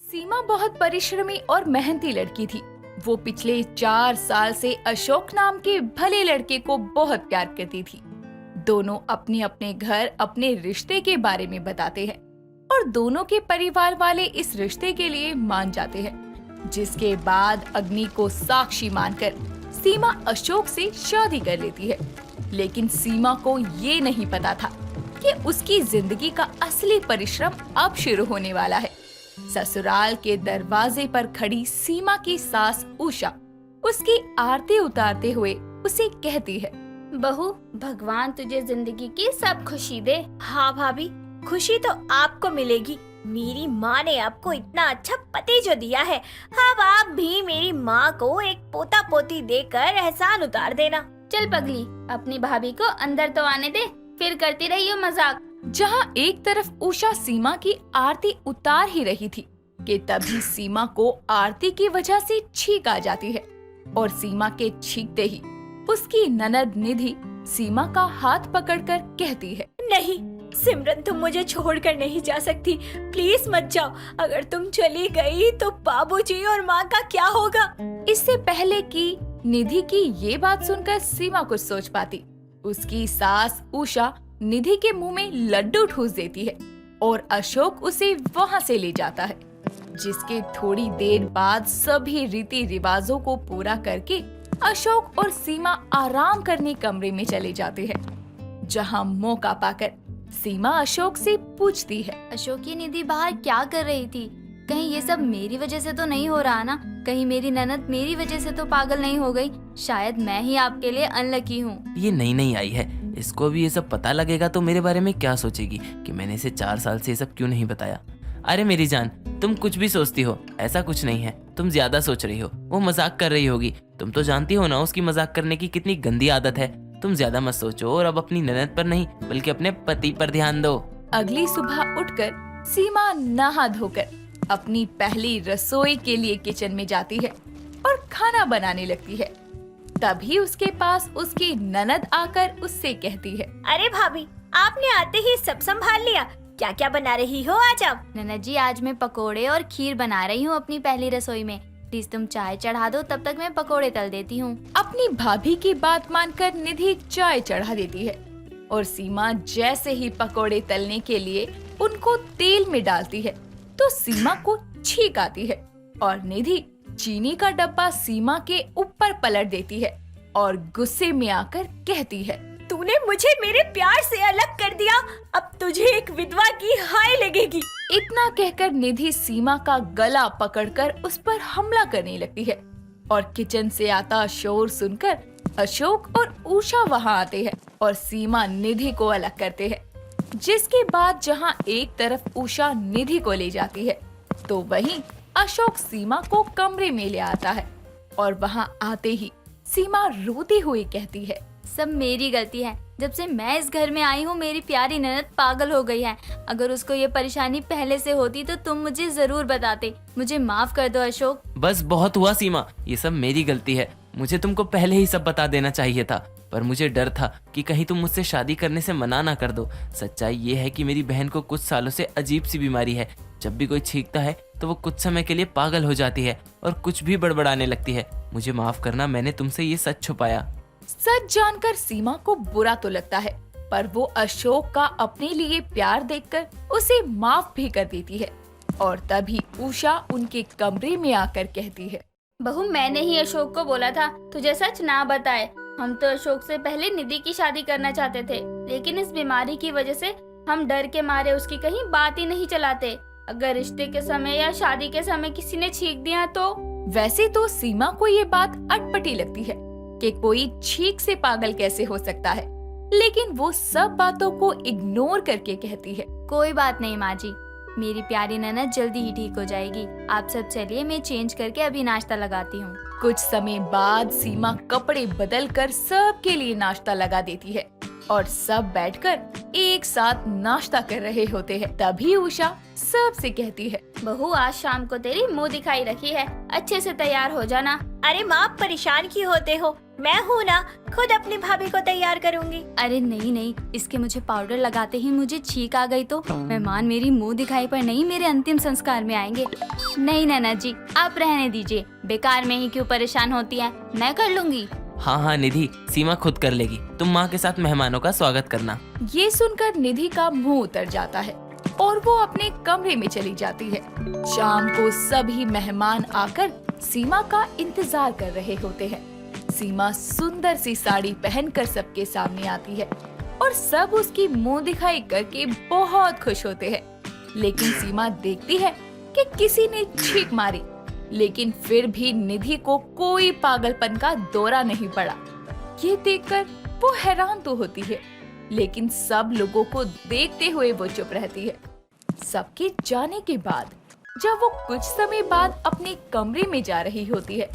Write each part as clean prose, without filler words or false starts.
सीमा बहुत परिश्रमी और मेहनती लड़की थी। वो पिछले 4 साल से अशोक नाम के भले लड़के को बहुत प्यार करती थी। दोनों अपने अपने घर अपने रिश्ते के बारे में बताते हैं और दोनों के परिवार वाले इस रिश्ते के लिए मान जाते हैं, जिसके बाद अग्नि को साक्षी मानकर सीमा अशोक से शादी कर लेती है। लेकिन सीमा को ये नहीं पता था कि उसकी जिंदगी का असली परिश्रम अब शुरू होने वाला है। ससुराल के दरवाजे पर खड़ी सीमा की सास उषा उसकी आरती उतारते हुए उसे कहती है, बहू, भगवान तुझे जिंदगी की सब खुशी दे। हाँ भाभी, खुशी तो आपको मिलेगी। मेरी माँ ने आपको इतना अच्छा पति जो दिया है, अब आप भी मेरी माँ को एक पोता पोती देकर एहसान उतार देना। चल पगली, अपनी भाभी को अंदर तो आने दे, फिर करती रही हो मजाक। जहाँ एक तरफ उषा सीमा की आरती उतार ही रही थी कि तभी सीमा को आरती की वजह से छींक आ जाती है और सीमा के छींकते ही उसकी ननद निधि सीमा का हाथ पकड़कर कहती है, नहीं सिमरन, तुम मुझे छोड़कर नहीं जा सकती। प्लीज मत जाओ। अगर तुम चली गई तो बाबूजी और माँ का क्या होगा। इससे पहले कि निधि की ये बात सुनकर सीमा कुछ सोच पाती, उसकी सास उषा निधि के मुंह में लड्डू ठूस देती है और अशोक उसे वहां से ले जाता है। जिसके थोड़ी देर बाद सभी रीति रिवाजों को पूरा करके अशोक और सीमा आराम करने कमरे में चले जाते हैं, जहां मौका पाकर सीमा अशोक से पूछती है, अशोक, ये निधि बाहर क्या कर रही थी? कहीं ये सब मेरी वजह से तो नहीं हो रहा ना? कहीं मेरी ननद मेरी वजह से तो पागल नहीं हो गई? शायद मैं ही आपके लिए अनलकी हूँ। ये नई नई आई है, इसको भी ये सब पता लगेगा तो मेरे बारे में क्या सोचेगी कि मैंने इसे 4 साल से ये सब क्यों नहीं बताया। अरे मेरी जान, तुम कुछ भी सोचती हो, ऐसा कुछ नहीं है। तुम ज्यादा सोच रही हो, वो मजाक कर रही होगी। तुम तो जानती हो ना उसकी मजाक करने की कितनी गंदी आदत है। तुम ज्यादा मत सोचो और अब अपनी ननद पर नहीं बल्कि अपने पति पर ध्यान दो। अगली सुबह उठकर सीमा नहा धोकर अपनी पहली रसोई के लिए किचन में जाती है और खाना बनाने लगती है। तभी उसके पास उसकी ननद आकर उससे कहती है, अरे भाभी, आपने आते ही सब संभाल लिया। क्या क्या बना रही हो आज आप? ननद जी, आज मैं पकोड़े और खीर बना रही हूँ अपनी पहली रसोई में। प्लीज तुम चाय चढ़ा दो, तब तक मैं पकोड़े तल देती हूँ। अपनी भाभी की बात मानकर निधि चाय चढ़ा देती है और सीमा जैसे ही पकोड़े तलने के लिए उनको तेल में डालती है तो सीमा को छींक आती है और निधि चीनी का डब्बा सीमा के ऊपर पलट देती है और गुस्से में आकर कहती है, तूने मुझे मेरे प्यार से अलग कर दिया, अब तुझे एक विधवा की हाय लगेगी। इतना कहकर निधि सीमा का गला पकड़कर उस पर हमला करने लगती है और किचन से आता शोर सुनकर अशोक और उषा वहां आते हैं और सीमा निधि को अलग करते हैं। जिसके बाद जहां एक तरफ उषा निधि को ले जाती है तो वहीं अशोक सीमा को कमरे में ले आता है और वहां आते ही सीमा रोती हुई कहती है, सब मेरी गलती है। जब से मैं इस घर में आई हूँ मेरी प्यारी ननद पागल हो गई है। अगर उसको ये परेशानी पहले से होती तो तुम मुझे जरूर बताते। मुझे माफ कर दो अशोक। बस बहुत हुआ सीमा, ये सब मेरी गलती है। मुझे तुमको पहले ही सब बता देना चाहिए था, पर मुझे डर था कि कहीं तुम मुझसे शादी करने से मना ना कर दो। सच्चाई ये है कि मेरी बहन को कुछ सालों से अजीब सी बीमारी है। जब भी कोई छींकता है तो वो कुछ समय के लिए पागल हो जाती है और कुछ भी बड़बड़ाने लगती है। मुझे माफ करना, मैंने तुमसे ये सच छुपाया। सच जानकर सीमा को बुरा तो लगता है, पर वो अशोक का अपने लिए प्यार देखकर उसे माफ भी कर देती है और तभी उषा उनके कमरे में आकर कहती है, बहू, मैंने ही अशोक को बोला था तुझे सच ना बताए। हम तो अशोक से पहले निधि की शादी करना चाहते थे, लेकिन इस बीमारी की वजह से हम डर के मारे उसकी कहीं बात ही नहीं चलाते। अगर रिश्ते के समय या शादी के समय किसी ने छींक दिया तो। वैसे तो सीमा को ये बात अटपटी लगती है कि कोई छींक से पागल कैसे हो सकता है, लेकिन वो सब बातों को इग्नोर करके कहती है, कोई बात नहीं माँ जी, मेरी प्यारी ननद जल्दी ही ठीक हो जाएगी। आप सब चलिए, मैं चेंज करके अभी नाश्ता लगाती हूँ। कुछ समय बाद सीमा कपड़े बदलकर सबके लिए नाश्ता लगा देती है और सब बैठकर एक साथ नाश्ता कर रहे होते हैं। तभी उषा सबसे कहती है, बहू, आज शाम को तेरी मुंह दिखाई रखी है, अच्छे से तैयार हो जाना। अरे माँ, परेशान क्यों होते हो? मैं हूँ ना, खुद अपनी भाभी को तैयार करूँगी। अरे नहीं नहीं, इसके मुझे पाउडर लगाते ही मुझे छींक आ गई तो मेहमान मेरी मुंह दिखाई पर नहीं मेरे अंतिम संस्कार में आएंगे। नहीं नैना जी, आप रहने दीजिए, बेकार में ही क्यों परेशान होती हैं, मैं कर लूंगी। हाँ हाँ निधि, सीमा खुद कर लेगी, तुम माँ के साथ मेहमानों का स्वागत करना। ये सुनकर निधि का मुंह उतर जाता है और वो अपने कमरे में चली जाती है। शाम को सभी मेहमान आकर सीमा का इंतजार कर रहे होते हैं। सीमा सुंदर सी साड़ी पहनकर सबके सामने आती है और सब उसकी मुंह दिखाई करके बहुत खुश होते हैं। लेकिन सीमा देखती है कि किसी ने छींक मारी, लेकिन फिर भी निधि को कोई पागलपन का दौरा नहीं पड़ा। ये देखकर वो हैरान तो होती है, लेकिन सब लोगों को देखते हुए वो चुप रहती है। सबके जाने के बाद जब वो कुछ समय बाद अपने कमरे में जा रही होती है,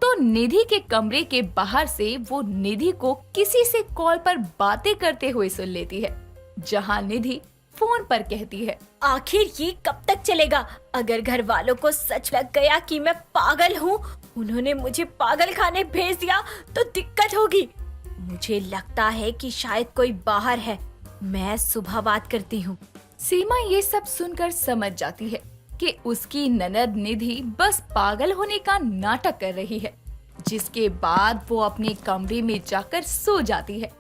तो निधि के कमरे के बाहर से वो निधि को किसी से कॉल पर बातें करते हुए सुन लेती है, जहां निधि फोन पर कहती है, आखिर ये कब तक चलेगा? अगर घर वालों को सच लग गया कि मैं पागल हूँ, उन्होंने मुझे पागल खाने भेज दिया तो दिक्कत होगी। मुझे लगता है कि शायद कोई बाहर है, मैं सुबह बात करती हूँ। सीमा ये सब सुनकर समझ जाती है कि उसकी ननद निधि बस पागल होने का नाटक कर रही है, जिसके बाद वो अपने कमरे में जाकर सो जाती है।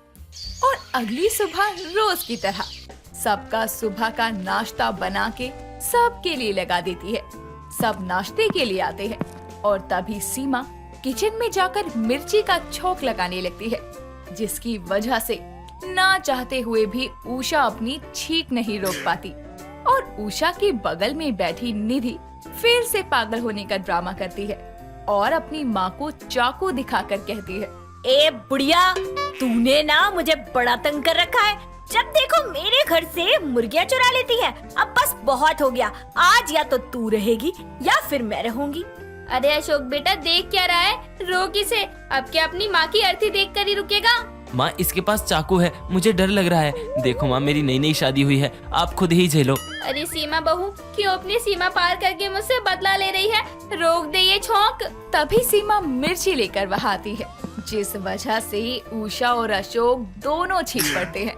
और अगली सुबह रोज की तरह सबका सुबह का नाश्ता बना के सबके लिए लगा देती है। सब नाश्ते के लिए आते हैं और तभी सीमा किचन में जाकर मिर्ची का छौंक लगाने लगती है, जिसकी वजह से ना चाहते हुए भी उषा अपनी छींक नहीं रोक पाती। और उषा के बगल में बैठी निधि फिर से पागल होने का ड्रामा करती है और अपनी माँ को चाकू दिखाकर कहती है, ए बुढ़िया, तूने ना मुझे बड़ा तंग कर रखा है। जब देखो मेरे घर से मुर्गियाँ चुरा लेती है। अब बस बहुत हो गया, आज या तो तू रहेगी या फिर मैं रहूंगी। अरे अशोक बेटा, देख क्या रहा है, रो किसे? अब क्या अपनी माँ की अर्थी देख कर ही रुकेगा? माँ इसके पास चाकू है, मुझे डर लग रहा है। देखो माँ, मेरी नई नई शादी हुई है, आप खुद ही झेलो। अरे सीमा बहू, क्यों अपनी सीमा पार करके मुझसे बदला ले रही है? रोक दे ये छौंक। तभी सीमा मिर्ची लेकर वहाँ आती है, जिस वजह से उषा और अशोक दोनों छींक पड़ते हैं।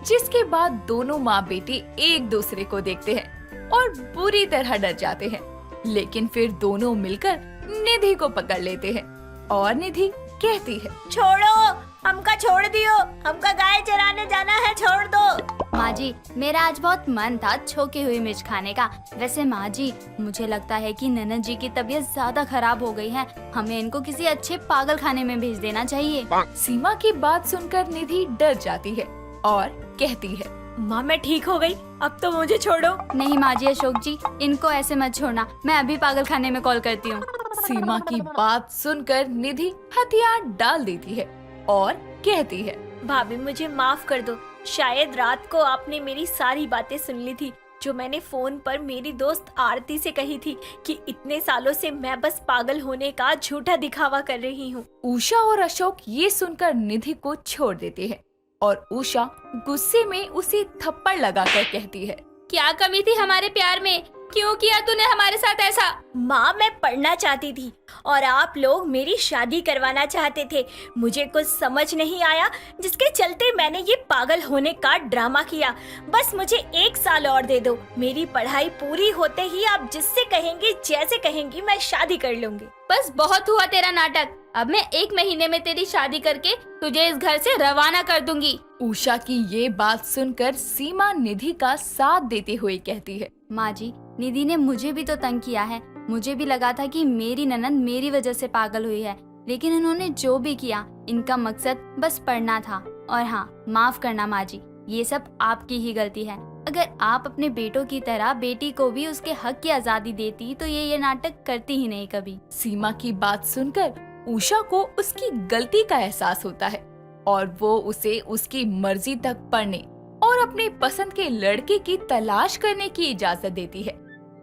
जिसके बाद दोनों माँ बेटी एक दूसरे को देखते हैं और बुरी तरह डर जाते हैं। लेकिन फिर दोनों मिलकर निधि को पकड़ लेते हैं और निधि कहती है, छोड़ो, हमका छोड़ दियो, हमका गाय चराने जाना है, छोड़ दो। माँ जी, मेरा आज बहुत मन था छोकी हुई मिर्च खाने का। वैसे माँ जी, मुझे लगता है कि ननद जी की तबीयत ज्यादा खराब हो गई है, हमें इनको किसी अच्छे पागल खाने में भेज देना चाहिए। सीमा की बात सुनकर निधि डर जाती है और कहती है, माँ मैं ठीक हो गई, अब तो मुझे छोड़ो। नहीं माँ जी, अशोक जी, इनको ऐसे मत छोड़ना, मैं अभी पागल खाने में कॉल करती हूँ। सीमा की बात सुनकर निधि हथियार डाल देती है और कहती है, भाभी मुझे माफ कर दो। शायद रात को आपने मेरी सारी बातें सुन ली थी, जो मैंने फोन पर मेरी दोस्त आरती से कही थी कि इतने सालों से मैं बस पागल होने का झूठा दिखावा कर रही हूँ। उषा और अशोक ये सुनकर निधि को छोड़ देते हैं और उषा गुस्से में उसे थप्पड़ लगाकर कहती है, क्या कमी थी हमारे प्यार में? क्यों किया तूने हमारे साथ ऐसा? माँ मैं पढ़ना चाहती थी और आप लोग मेरी शादी करवाना चाहते थे। मुझे कुछ समझ नहीं आया, जिसके चलते मैंने ये पागल होने का ड्रामा किया। बस मुझे 1 साल और दे दो, मेरी पढ़ाई पूरी होते ही आप जिससे कहेंगी, जैसे कहेंगी, मैं शादी कर लूंगी। बस बहुत हुआ तेरा नाटक, अब मैं 1 महीने में तेरी शादी करके तुझे इस घर से रवाना कर दूंगी। उषा की ये बात सुनकर सीमा निधि का साथ देते हुए कहती है, माँ जी, निधि ने मुझे भी तो तंग किया है। मुझे भी लगा था कि मेरी ननद मेरी वजह से पागल हुई है, लेकिन इन्होंने जो भी किया, इनका मकसद बस पढ़ना था। और हाँ, माफ करना माँ जी, ये सब आपकी ही गलती है। अगर आप अपने बेटों की तरह बेटी को भी उसके हक की आजादी देती तो ये नाटक करती ही नहीं कभी। सीमा की बात सुनकर उषा को उसकी गलती का एहसास होता है और वो उसे उसकी मर्जी तक पढ़ने और अपने पसंद के लड़के की तलाश करने की इजाजत देती है।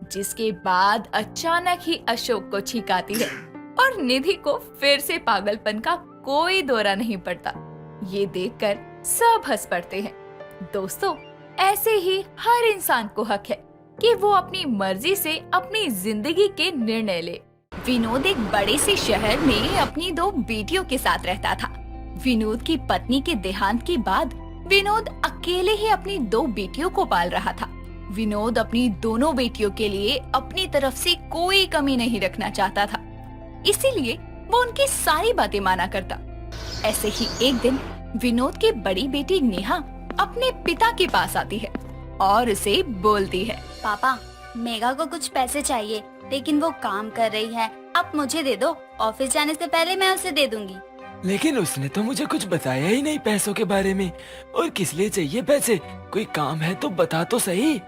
जिसके बाद अचानक ही अशोक को छींक आती है और निधि को फिर से पागलपन का कोई दौरा नहीं पड़ता। ये देखकर सब हंस पड़ते हैं। दोस्तों, ऐसे ही हर इंसान को हक है कि वो अपनी मर्जी से अपनी जिंदगी के निर्णय ले। विनोद एक बड़े से शहर में अपनी 2 बेटियों के साथ रहता था। विनोद की पत्नी के देहांत के बाद विनोद अकेले ही अपनी 2 बेटियों को पाल रहा था। विनोद अपनी दोनों बेटियों के लिए अपनी तरफ से कोई कमी नहीं रखना चाहता था, इसीलिए वो उनकी सारी बातें माना करता। ऐसे ही एक दिन विनोद की बड़ी बेटी नेहा अपने पिता के पास आती है और उसे बोलती है, पापा, मेघा को कुछ पैसे चाहिए, लेकिन वो काम कर रही है, आप मुझे दे दो, ऑफिस जाने से पहले मैं उसे दे दूंगी। लेकिन उसने तो मुझे कुछ बताया ही नहीं पैसों के बारे में। और किस लिए चाहिए पैसे? कोई काम है तो बता तो सही।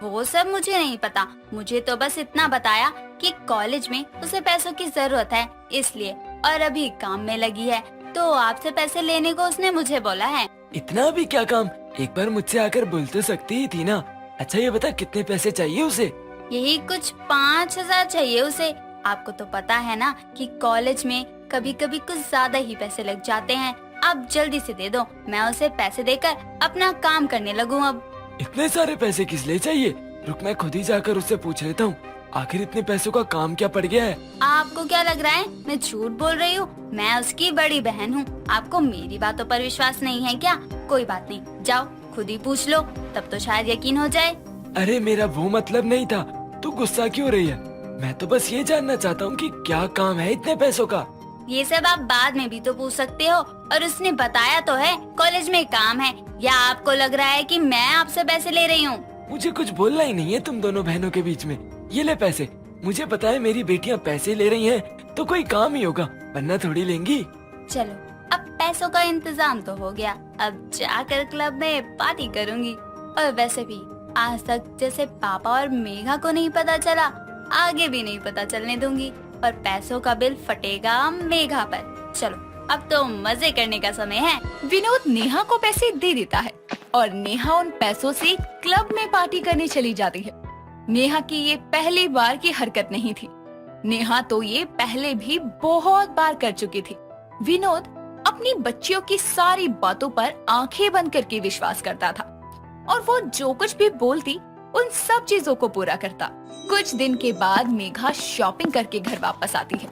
वो सब मुझे नहीं पता, मुझे तो बस इतना बताया कि कॉलेज में उसे पैसों की जरूरत है इसलिए, और अभी काम में लगी है, तो आपसे पैसे लेने को उसने मुझे बोला है। इतना भी क्या काम? एक बार मुझसे आकर बोल तो सकती ही थी ना। अच्छा ये बता, कितने पैसे चाहिए उसे? यही कुछ 5,000 चाहिए उसे। आपको तो पता है ना कि कॉलेज में कभी कभी कुछ ज्यादा ही पैसे लग जाते हैं। आप जल्दी से दे दो, मैं उसे पैसे देकर अपना काम करने लगूं अब। इतने सारे पैसे किस लिए चाहिए? रुक, मैं खुद ही जाकर उससे पूछ लेता हूँ। आखिर इतने पैसों का काम क्या पड़ गया है? आपको क्या लग रहा है मैं झूठ बोल रही हूँ? मैं उसकी बड़ी बहन हूँ। आपको मेरी बातों पर विश्वास नहीं है क्या? कोई बात नहीं, जाओ खुद ही पूछ लो, तब तो शायद यकीन हो जाए। अरे मेरा वो मतलब नहीं था। तू गुस्सा क्यों रही है? मैं तो बस ये जानना चाहता हूँ कि क्या काम है इतने पैसों का। ये सब आप बाद में भी तो पूछ सकते हो, और उसने बताया तो है कॉलेज में काम है। या आपको लग रहा है कि मैं आपसे पैसे ले रही हूँ? मुझे कुछ बोलना ही नहीं है तुम दोनों बहनों के बीच में। ये ले पैसे। मुझे पता है मेरी बेटियां पैसे ले रही हैं, तो कोई काम ही होगा, वरना थोड़ी लेंगी। चलो, अब पैसों का इंतजाम तो हो गया, अब जाकर क्लब में पार्टी करूंगी। और वैसे भी आज तक जैसे पापा और मेघा को नहीं पता चला, आगे भी नहीं पता चलने दूंगी, और पैसों का बिल फटेगा मेघा पर। चलो, अब तो मजे करने का समय है। विनोद नेहा को पैसे दे देता है और नेहा उन पैसों से क्लब में पार्टी करने चली जाती है। नेहा की ये पहली बार की हरकत नहीं थी। नेहा तो ये पहले भी बहुत बार कर चुकी थी। विनोद अपनी बच्चियों की सारी बातों पर आंखें बंद करके विश्वास करता था और वो जो कुछ भी बोलती उन सब चीजों को पूरा करता। कुछ दिन के बाद मेघा शॉपिंग करके घर वापस आती है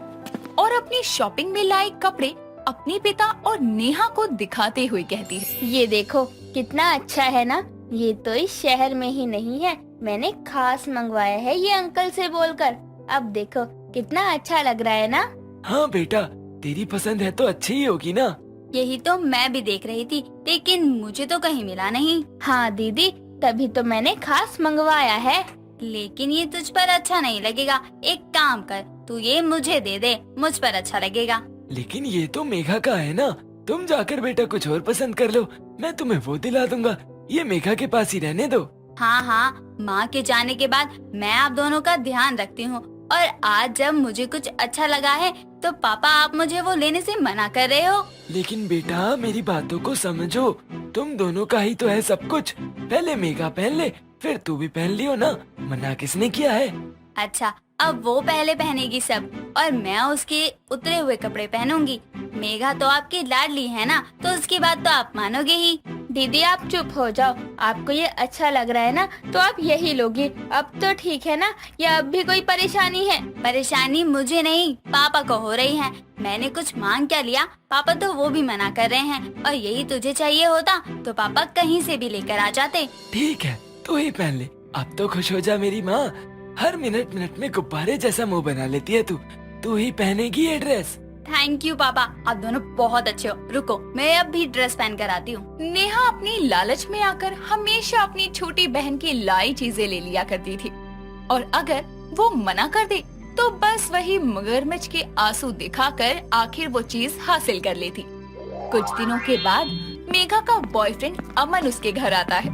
और अपनी शॉपिंग में लाए कपड़े अपने पिता और नेहा को दिखाते हुए कहती है, ये देखो कितना अच्छा है ना, ये तो इस शहर में ही नहीं है, मैंने खास मंगवाया है ये अंकल से बोलकर। अब देखो कितना अच्छा लग रहा है ना। हाँ बेटा, तेरी पसंद है तो अच्छी ही होगी ना। यही तो मैं भी देख रही थी, लेकिन मुझे तो कहीं मिला नहीं। हाँ दीदी, तभी तो मैंने खास मंगवाया है। लेकिन ये तुझ पर अच्छा नहीं लगेगा। एक काम कर, तू ये मुझे दे दे, मुझ पर अच्छा लगेगा। लेकिन ये तो मेघा का है ना, तुम जाकर बेटा कुछ और पसंद कर लो, मैं तुम्हें वो दिला दूंगा। ये मेघा के पास ही रहने दो। हाँ हाँ, माँ के जाने के बाद मैं आप दोनों का ध्यान रखती हूँ, और आज जब मुझे कुछ अच्छा लगा है तो पापा आप मुझे वो लेने से मना कर रहे हो। लेकिन बेटा मेरी बातों को समझो, तुम दोनों का ही तो है सब कुछ। पहले मेघा पहन ले, फिर तू भी पहन लियो ना, मना किसने किया है? अच्छा, अब वो पहले पहनेगी सब और मैं उसके उतरे हुए कपड़े पहनूंगी। मेघा तो आपकी लाडली है ना, तो उसकी बात तो आप मानोगे ही। दीदी आप चुप हो जाओ, आपको ये अच्छा लग रहा है ना तो आप यही लोगी। अब तो ठीक है ना, या अब भी कोई परेशानी है? परेशानी मुझे नहीं, पापा को हो रही है। मैंने कुछ मांग क्या लिया, पापा तो वो भी मना कर रहे हैं, और यही तुझे चाहिए होता तो पापा कहीं से भी लेकर आ जाते। ठीक है, तू ही पहन ले। अब तो खुश हो जा मेरी माँ। हर मिनट मिनट में गुब्बारे जैसा मुंह बना लेती है तू ही पहनेगी ये ड्रेस। थैंक यू पापा, आप दोनों बहुत अच्छे हो। रुको, मैं अब भी ड्रेस पहन कर आती हूँ। नेहा अपनी लालच में आकर हमेशा अपनी छोटी बहन की लाई चीजें ले लिया करती थी, और अगर वो मना कर दे तो बस वही मगरमच्छ के आंसू दिखाकर आखिर वो चीज हासिल कर लेती। कुछ दिनों के बाद मेघा का बॉयफ्रेंड अमन उसके घर आता है।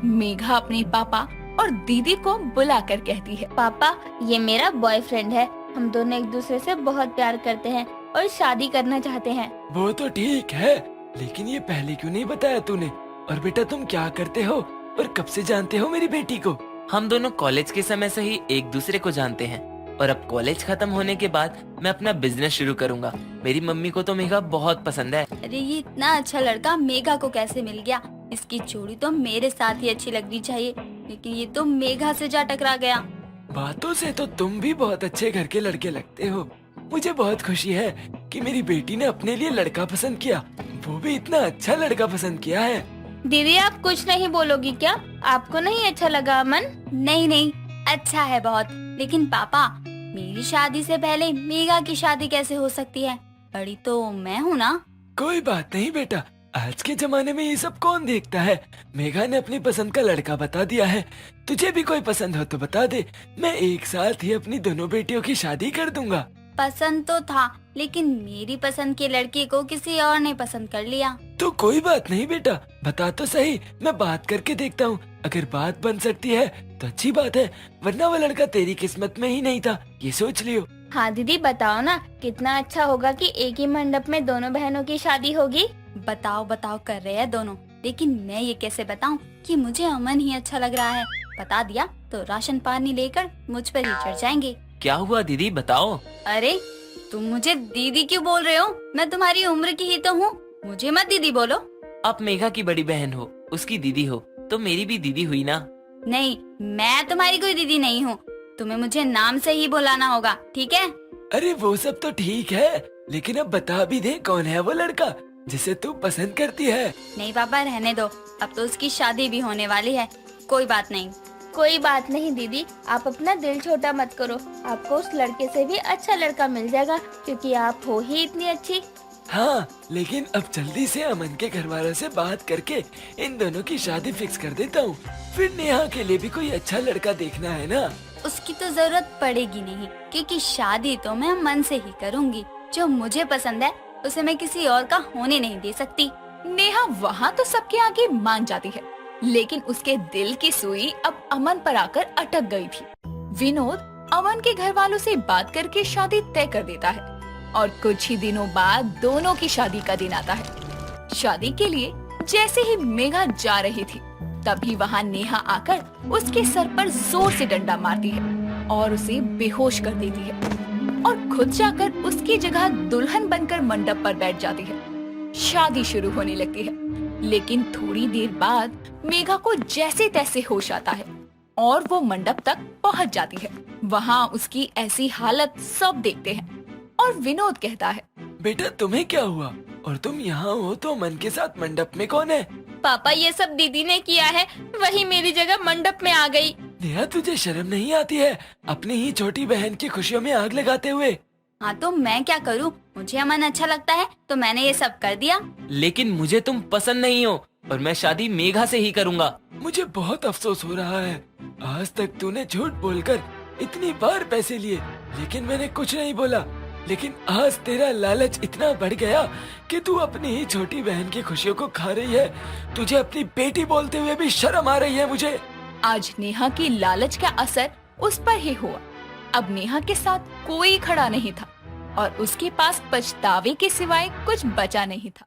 मेघा अपने पापा और दीदी को बुलाकर कहती है, पापा ये मेरा बॉयफ्रेंड है, हम दोनों एक दूसरे से बहुत प्यार करते हैं और शादी करना चाहते हैं। वो तो ठीक है, लेकिन ये पहले क्यों नहीं बताया तूने? और बेटा तुम क्या करते हो और कब से जानते हो मेरी बेटी को? हम दोनों कॉलेज के समय से ही एक दूसरे को जानते हैं, और अब कॉलेज खत्म होने के बाद मैं अपना बिजनेस शुरू करूंगा। मेरी मम्मी को तो मेघा बहुत पसंद है। अरे ये इतना अच्छा लड़का मेघा को कैसे मिल गया? इसकी जोड़ी तो मेरे साथ ही अच्छी लगनी चाहिए, लेकिन ये तो मेघा से जा टकरा गया। बातों से तो तुम भी बहुत अच्छे घर के लड़के लगते हो। मुझे बहुत खुशी है कि मेरी बेटी ने अपने लिए लड़का पसंद किया, वो भी इतना अच्छा लड़का पसंद किया है। दीदी आप कुछ नहीं बोलोगी क्या? आपको नहीं अच्छा लगा अमन? नहीं नहीं, अच्छा है बहुत। लेकिन पापा, मेरी शादी से पहले मेघा की शादी कैसे हो सकती है? बड़ी तो मैं हूँ ना। कोई बात नहीं बेटा, आज के जमाने में ये सब कौन देखता है। मेघा ने अपनी पसंद का लड़का बता दिया है। तुझे भी कोई पसंद हो तो बता दे, मैं एक साथ ही अपनी दोनों बेटियों की शादी कर दूंगा। पसंद तो था, लेकिन मेरी पसंद के लड़के को किसी और ने पसंद कर लिया। तो कोई बात नहीं बेटा, बता तो सही, मैं बात करके देखता हूँ। अगर बात बन सकती है तो अच्छी बात है, वरना वो लड़का तेरी किस्मत में ही नहीं था, ये सोच लियो। हाँ दीदी बताओ ना, कितना अच्छा होगा कि एक ही मंडप में दोनों बहनों की शादी होगी। बताओ बताओ कर रहे हैं दोनों, लेकिन मैं ये कैसे बताऊं कि मुझे अमन ही अच्छा लग रहा है? बता दिया तो राशन पानी लेकर मुझ पर ही चढ़ जाएंगे। क्या हुआ दीदी, बताओ। अरे तुम मुझे दीदी क्यों बोल रहे हो? मैं तुम्हारी उम्र की ही तो हूँ, मुझे मत दीदी बोलो। आप मेघा की बड़ी बहन हो, उसकी दीदी हो, तो मेरी भी दीदी हुई ना। नहीं, मैं तुम्हारी कोई दीदी नहीं हूँ, तुम्हें मुझे नाम से ही बुलाना होगा, ठीक है? अरे वो सब तो ठीक है, लेकिन अब बता भी दे कौन है वो लड़का जिसे तू पसंद करती है। नहीं पापा, रहने दो, अब तो उसकी शादी भी होने वाली है। कोई बात नहीं। कोई बात नहीं दीदी, आप अपना दिल छोटा मत करो, आपको उस लड़के से भी अच्छा लड़का मिल जाएगा, क्योंकि आप हो ही इतनी अच्छी। हाँ, लेकिन अब जल्दी से अमन के घर वालों से बात करके इन दोनों की शादी फिक्स कर देता हूँ। फिर नेहा के लिए भी कोई अच्छा लड़का देखना है ना। उसकी तो जरूरत पड़ेगी नहीं, क्योंकि शादी तो मैं मन से ही करूँगी। जो मुझे पसंद है उसे मैं किसी और का होने नहीं दे सकती। नेहा वहाँ तो सबके आगे मान जाती है, लेकिन उसके दिल की सुई अब अमन पर आकर अटक गई थी। विनोद अमन के घर वालों से बात करके शादी तय कर देता है और कुछ ही दिनों बाद दोनों की शादी का दिन आता है। शादी के लिए जैसे ही मेघा जा रही थी, तभी वहाँ नेहा आकर उसके सर पर जोर से डंडा मारती है और उसे बेहोश कर देती है और खुद जाकर उसकी जगह दुल्हन बनकर मंडप पर बैठ जाती है। शादी शुरू होने लगती है, लेकिन थोड़ी देर बाद मेघा को जैसे तैसे होश आता है और वो मंडप तक पहुंच जाती है। वहाँ उसकी ऐसी हालत सब देखते हैं और विनोद कहता है, बेटा तुम्हें क्या हुआ और तुम यहाँ हो तो अमन के साथ मंडप में कौन है? पापा ये सब दीदी ने किया है, वही मेरी जगह मंडप में आ गई। नेहा तुझे शर्म नहीं आती है अपनी ही छोटी बहन की खुशियों में आग लगाते हुए? हाँ तो मैं क्या करूँ, मुझे अमन अच्छा लगता है तो मैंने ये सब कर दिया। लेकिन मुझे तुम पसंद नहीं हो और मैं शादी मेघा से ही करूँगा। मुझे बहुत अफसोस हो रहा है, आज तक तूने झूठ बोलकर इतनी बार पैसे लिए, लेकिन मैंने कुछ नहीं बोला। लेकिन आज तेरा लालच इतना बढ़ गया कि तू अपनी ही छोटी बहन की खुशियों को खा रही है। तुझे अपनी बेटी बोलते हुए भी शर्म आ रही है मुझे। आज नेहा की लालच का असर उस पर ही हुआ। अब नेहा के साथ कोई खड़ा नहीं था और उसके पास पछतावे के सिवाय कुछ बचा नहीं था।